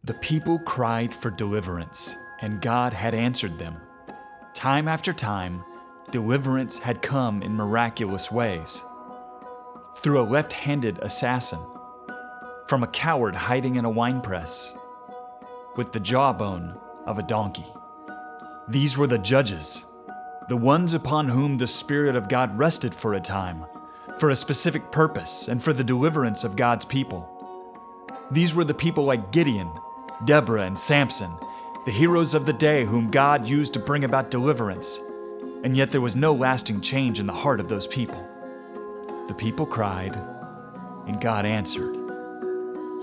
The people cried for deliverance, and God had answered them. Time after time, deliverance had come in miraculous ways. Through a left-handed assassin, from a coward hiding in a winepress, with the jawbone of a donkey. These were the judges, the ones upon whom the Spirit of God rested for a time, for a specific purpose and for the deliverance of God's people. These were the people like Gideon, Deborah, and Samson, the heroes of the day whom God used to bring about deliverance, and yet there was no lasting change in the heart of those people. The people cried, and God answered,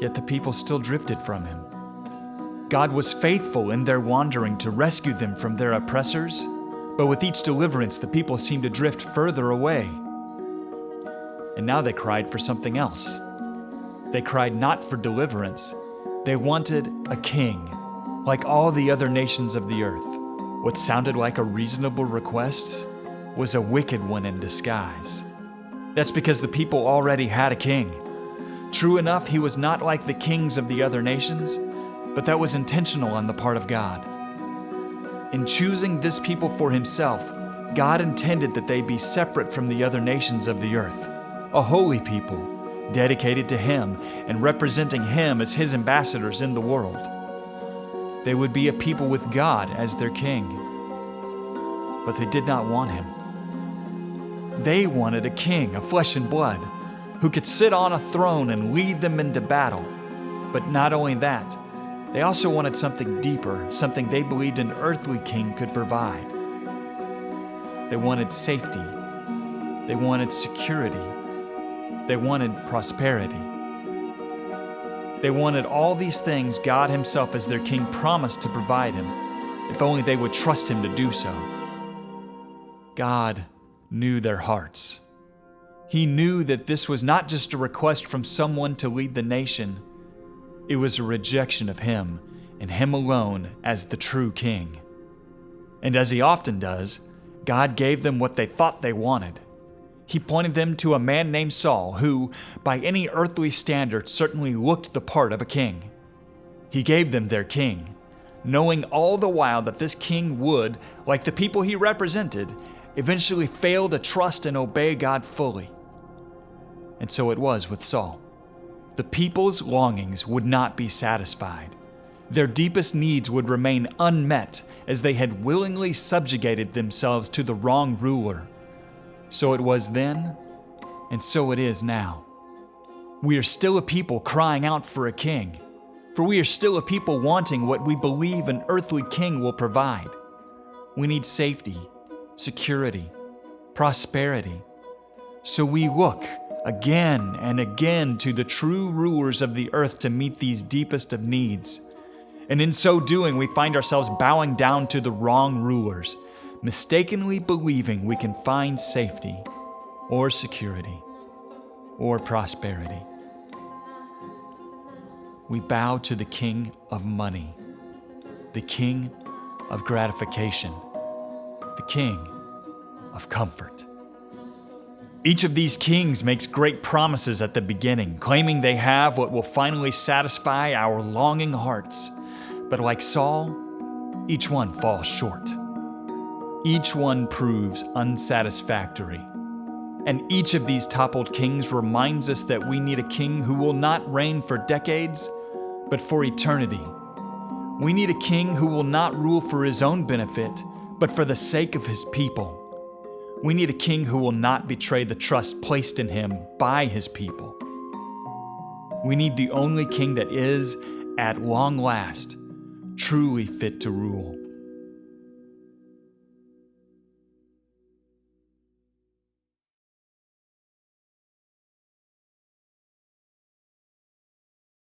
yet the people still drifted from Him. God was faithful in their wandering to rescue them from their oppressors, but with each deliverance the people seemed to drift further away. And now they cried for something else. They cried not for deliverance. They wanted a king, like all the other nations of the earth. What sounded like a reasonable request was a wicked one in disguise. That's because the people already had a king. True enough, he was not like the kings of the other nations, but that was intentional on the part of God. In choosing this people for Himself, God intended that they be separate from the other nations of the earth, a holy people, dedicated to Him and representing Him as His ambassadors in the world. They would be a people with God as their king, but they did not want Him. They wanted a king of flesh and blood who could sit on a throne and lead them into battle. But not only that, they also wanted something deeper, something they believed an earthly king could provide. They wanted safety. They wanted security. They wanted prosperity. They wanted all these things God Himself as their king promised to provide Him, if only they would trust Him to do so. God knew their hearts. He knew that this was not just a request from someone to lead the nation. It was a rejection of Him and Him alone as the true king. And as He often does, God gave them what they thought they wanted. He pointed them to a man named Saul who, by any earthly standard, certainly looked the part of a king. He gave them their king, knowing all the while that this king would, like the people he represented, eventually fail to trust and obey God fully. And so it was with Saul. The people's longings would not be satisfied. Their deepest needs would remain unmet as they had willingly subjugated themselves to the wrong ruler. So it was then, and so it is now. We are still a people crying out for a king, for we are still a people wanting what we believe an earthly king will provide. We need safety, security, prosperity. So we look again and again to the true rulers of the earth to meet these deepest of needs. And in so doing, we find ourselves bowing down to the wrong rulers, mistakenly believing we can find safety or security or prosperity. We bow to the king of money, the king of gratification, the king of comfort. Each of these kings makes great promises at the beginning, claiming they have what will finally satisfy our longing hearts. But like Saul, each one falls short. Each one proves unsatisfactory. And each of these toppled kings reminds us that we need a king who will not reign for decades, but for eternity. We need a king who will not rule for his own benefit, but for the sake of his people. We need a king who will not betray the trust placed in him by his people. We need the only king that is, at long last, truly fit to rule.